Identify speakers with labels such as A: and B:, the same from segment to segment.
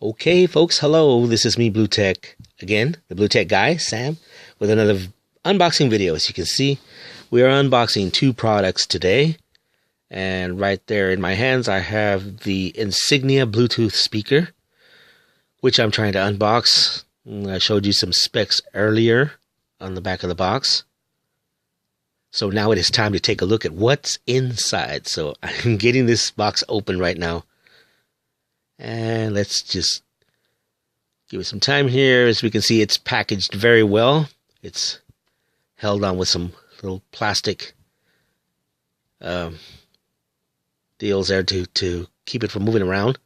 A: Okay, folks, hello, this is me, Blue Tech, again, the Blue Tech guy, Sam, with another unboxing video. As you can see, we are unboxing two products today, and right there in my hands, I have the Insignia Bluetooth speaker, which I'm trying to unbox. I showed you some specs earlier on the back of the box. So now it is time to take a look at what's inside. So I'm getting this box open right now. And let's just give it some time here. As we can see, it's packaged very well. It's held on with some little plastic deals there to keep it from moving around.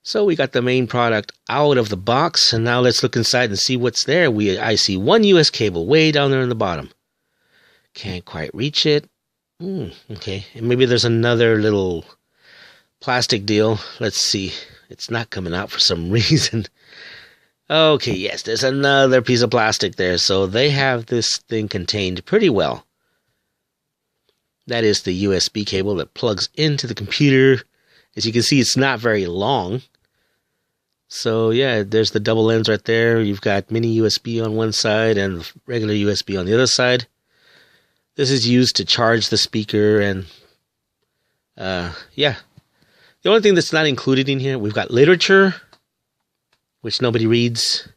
A: So we got the main product out of the box, and now let's look inside and see what's there. I see one US cable way down there in the bottom. Can't quite reach it. Okay, and maybe there's another little plastic deal. Let's see. It's not coming out for some reason. Okay, yes, there's another piece of plastic there. So they have this thing contained pretty well. That is the USB cable that plugs into the computer. As you can see, it's not very long. So yeah, there's the double ends right there. You've got mini USB on one side and regular USB on the other side. This is used to charge the speaker, and yeah. The only thing that's not included in here, we've got literature, which nobody reads.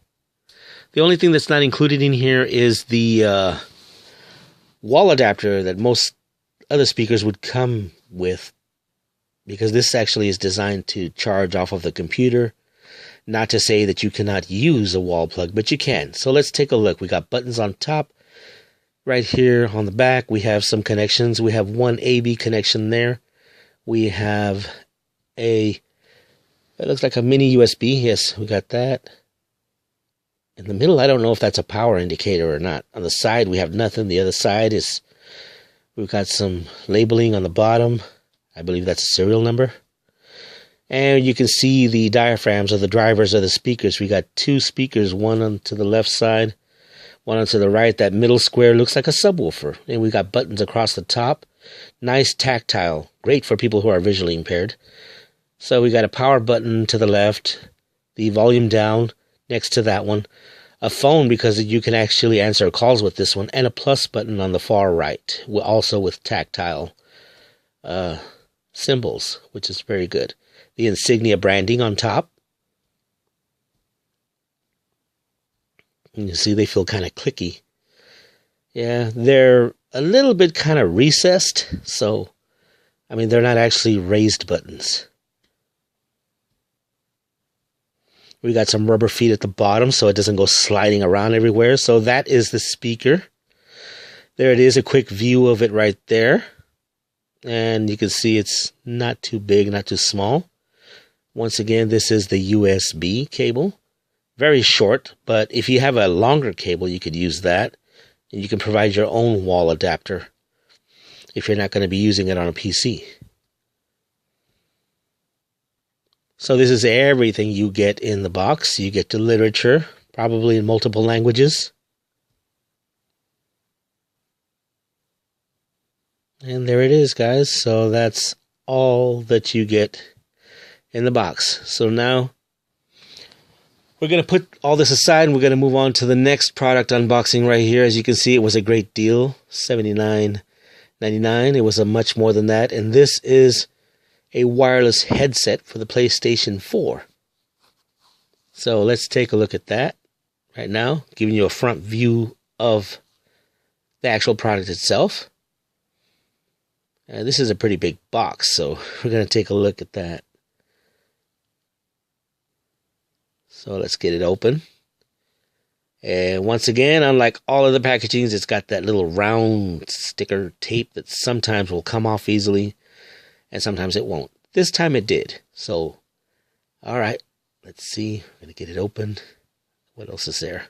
A: The only thing that's not included in here is the wall adapter that most other speakers would come with, because this actually is designed to charge off of the computer. Not to say that you cannot use a wall plug, but you can. So let's take a look. We got buttons on top. Right here on the back, we have some connections. We have one AB connection there. We have it looks like a mini USB. Yes, we got that. In the middle, I don't know if that's a power indicator or not. On the side, we have nothing. The other side is, we've got some labeling on the bottom. I believe that's a serial number. And you can see the diaphragms or the drivers of the speakers. We got two speakers, one on to the left side, one on to the right. That middle square looks like a subwoofer. And we got buttons across the top. Nice tactile. Great for people who are visually impaired. So we got a power button to the left, the volume down next to that one, a phone because you can actually answer calls with this one, and a plus button on the far right, also with tactile symbols, which is very good. The Insignia branding on top. And you see they feel kind of clicky. Yeah, they're a little bit kind of recessed, so, I mean, they're not actually raised buttons. We got some rubber feet at the bottom so it doesn't go sliding around everywhere. So that is the speaker. There it is, a quick view of it right there. And you can see it's not too big, not too small. Once again, this is the USB cable. Very short, but if you have a longer cable, you could use that. And you can provide your own wall adapter if you're not going to be using it on a PC. So this is everything you get in the box. You get the literature, probably in multiple languages. And there it is, guys. So that's all that you get in the box. So now we're going to put all this aside and we're going to move on to the next product unboxing right here. As you can see, it was a great deal, $79.99. It was a much more than that. And this is a wireless headset for the PlayStation 4. So let's take a look at that right now, giving you a front view of the actual product itself. This is a pretty big box, so we're going to take a look at that. So let's get it open. And once again, unlike all of the packagings, it's got that little round sticker tape that sometimes will come off easily and sometimes it won't. This time it did. So, all right, let's see. I'm going to get it open. What else is there?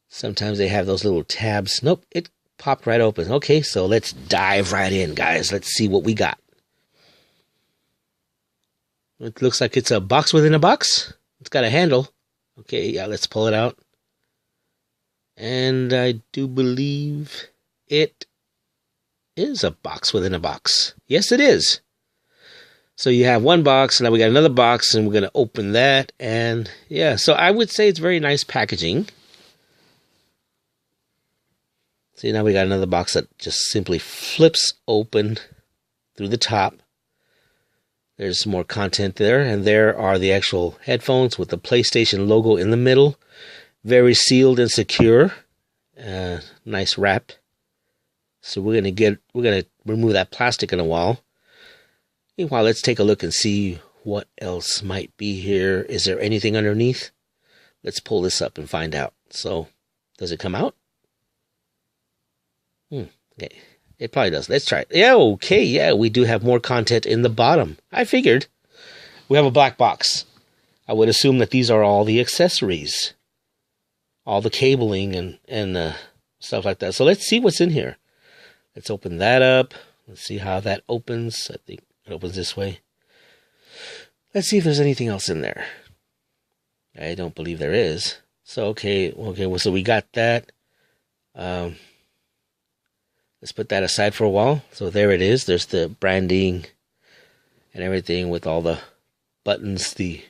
A: Sometimes they have those little tabs. Nope, it popped right open. Okay, so let's dive right in, guys. Let's see what we got. It looks like it's a box within a box. It's got a handle. Okay, yeah, let's pull it out. And I do believe it is a box within a box. Yes, it is. So you have one box, and now we got another box, and we're going to open that. And yeah, so I would say it's very nice packaging. See, now we got another box that just simply flips open through the top. There's more content there, and there are the actual headphones with the PlayStation logo in the middle. Very sealed and secure. Nice wrap. So we're gonna remove that plastic in a while. Meanwhile, let's take a look and see what else might be here. Is there anything underneath? Let's pull this up and find out. So, does it come out? Okay, it probably does. Let's try it. Yeah, okay, yeah, we do have more content in the bottom. I figured. We have a black box. I would assume that these are all the accessories. All the cabling and stuff like that. So let's see what's in here. Let's open that up. Let's see how that opens. I think it opens this way. Let's see if there's anything else in there. I don't believe there is. So, okay, well, so we got that. Let's put that aside for a while. So there it is. There's the branding and everything with all the buttons. The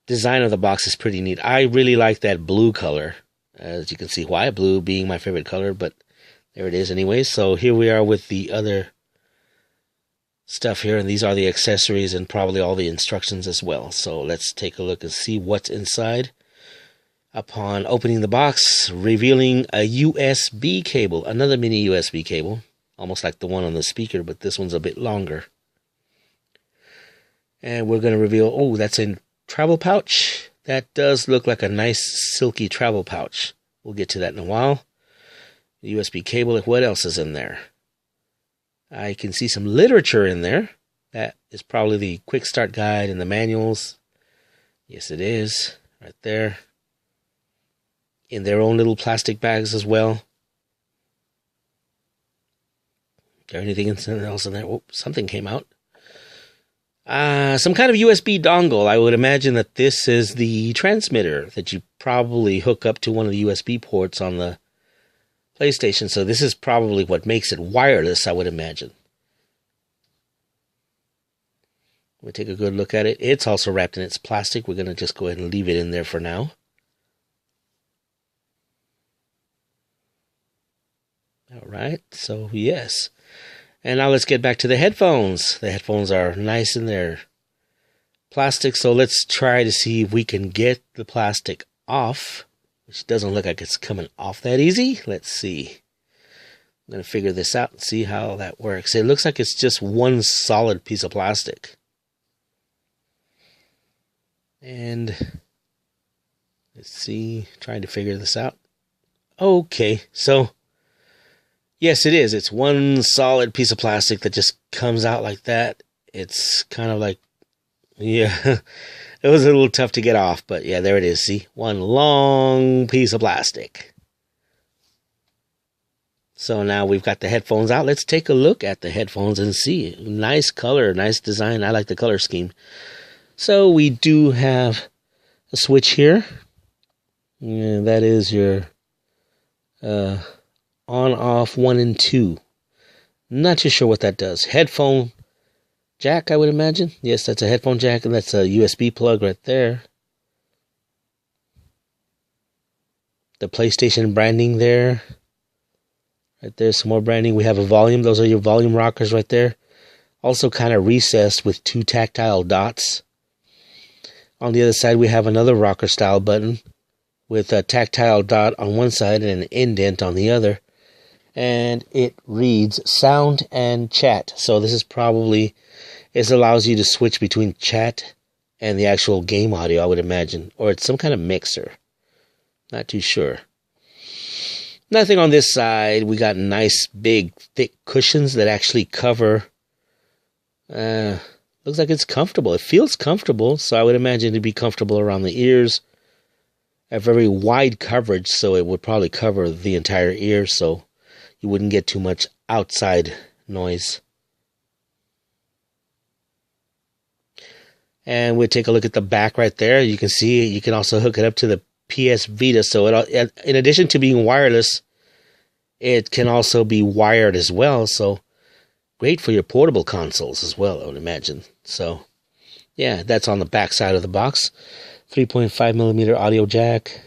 A: design of the box is pretty neat. I really like that blue color. As you can see why, blue being my favorite color, but there it is anyway. So here we are with the other stuff here, and these are the accessories and probably all the instructions as well. So let's take a look and see what's inside. Upon opening the box, revealing a USB cable, another mini USB cable, almost like the one on the speaker, but this one's a bit longer. And we're going to reveal, oh, that's a travel pouch. That does look like a nice silky travel pouch. We'll get to that in a while. The USB cable, what else is in there? I can see some literature in there. That is probably the quick start guide and the manuals. Yes, it is. Right there. In their own little plastic bags as well. Is there anything else in there? Oh, something came out. Some kind of USB dongle. I would imagine that this is the transmitter that you probably hook up to one of the USB ports on the PlayStation. So this is probably what makes it wireless, I would imagine. We'll take a good look at it. It's also wrapped in its plastic. We're going to just go ahead and leave it in there for now. All right, so yes. And now let's get back to the headphones. The headphones are nice in their plastic, so let's try to see if we can get the plastic off, which doesn't look like it's coming off that easy. Let's see. I'm going to figure this out and see how that works. It looks like it's just one solid piece of plastic. And let's see, trying to figure this out. Okay, so yes, it is. It's one solid piece of plastic that just comes out like that. It's kind of like, yeah, it was a little tough to get off, but yeah, there it is. See, one long piece of plastic. So now we've got the headphones out. Let's take a look at the headphones and see. Nice color, nice design. I like the color scheme. So we do have a switch here. And that is your on, off, 1 and 2. Not too sure what that does. Headphone jack, I would imagine. Yes, that's a headphone jack, and that's a USB plug right there. The PlayStation branding there. Right there, some more branding. We have a volume. Those are your volume rockers right there. Also kind of recessed with 2 tactile dots. On the other side, we have another rocker style button with a tactile dot on one side and an indent on the other. and it reads sound and chat. So this is probably, it allows you to switch between chat and the actual game audio, I would imagine. Or it's some kind of mixer. Not too sure. Nothing on this side. We got nice, big, thick cushions that actually cover. Looks like it's comfortable. It feels comfortable, so I would imagine it'd be comfortable around the ears. A very wide coverage, so it would probably cover the entire ear, so you wouldn't get too much outside noise. And we'll take a look at the back right there. You can see you can also hook it up to the PS Vita. So in addition to being wireless, it can also be wired as well. So great for your portable consoles as well, I would imagine. So yeah, that's on the back side of the box. 3.5mm audio jack.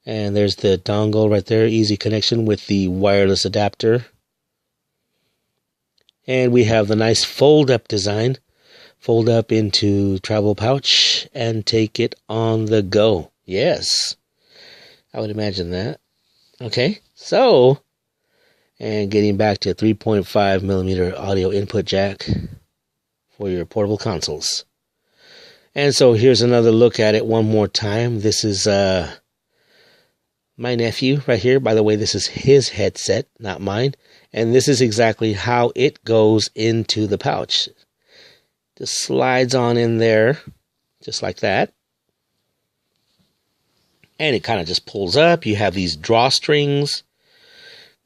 A: And there's the dongle right there. Easy connection with the wireless adapter. And we have the nice fold-up design. Fold up into travel pouch and take it on the go. Yes, I would imagine that. Okay, so, and getting back to 3.5mm audio input jack for your portable consoles. And so here's another look at it one more time. This is my nephew right here. By the way, this is his headset, not mine. And this is exactly how it goes into the pouch. Just slides on in there, just like that. And it kind of just pulls up. You have these drawstrings.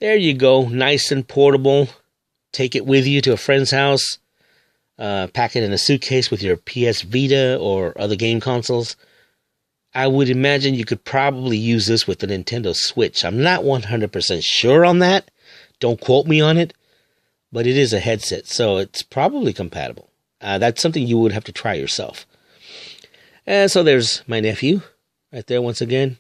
A: There you go, nice and portable. Take it with you to a friend's house. Pack it in a suitcase with your PS Vita or other game consoles. I would imagine you could probably use this with the Nintendo Switch. I'm not 100% sure on that. Don't quote me on it. But it is a headset, so it's probably compatible. That's something you would have to try yourself. And so there's my nephew right there once again,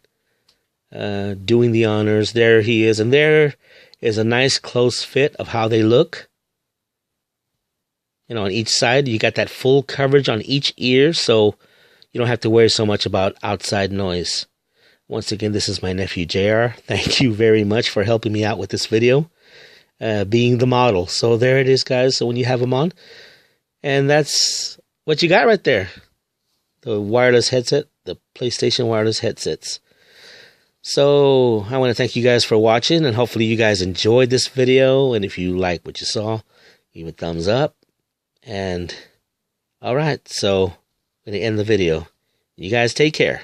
A: doing the honors. There he is. And there is a nice close fit of how they look. You know, on each side, you got that full coverage on each ear, so you don't have to worry so much about outside noise. Once again, this is my nephew, JR. Thank you very much for helping me out with this video, being the model. So there it is, guys. So when you have them on, and that's what you got right there. The wireless headset, the PlayStation wireless headsets. So I want to thank you guys for watching, and hopefully you guys enjoyed this video. And if you like what you saw, give it a thumbs up. And all right, so I'm going to end the video. You guys take care.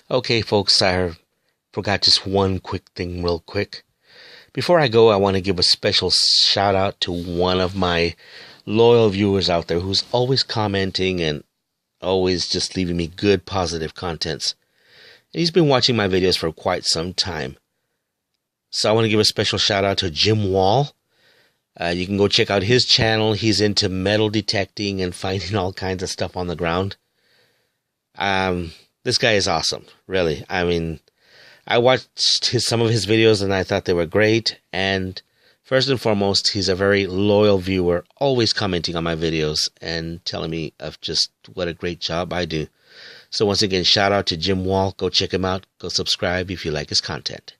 A: Okay, folks, I forgot just one quick thing real quick. Before I go, I want to give a special shout out to one of my loyal viewers out there who's always commenting and always just leaving me good, positive contents. And he's been watching my videos for quite some time. So I want to give a special shout out to Jim Wall. You can go check out his channel. He's into metal detecting and finding all kinds of stuff on the ground. This guy is awesome, really. I mean, I watched some of his videos and I thought they were great. And first and foremost, he's a very loyal viewer, always commenting on my videos and telling me of just what a great job I do. So once again, shout out to Jim Wall. Go check him out. Go subscribe if you like his content.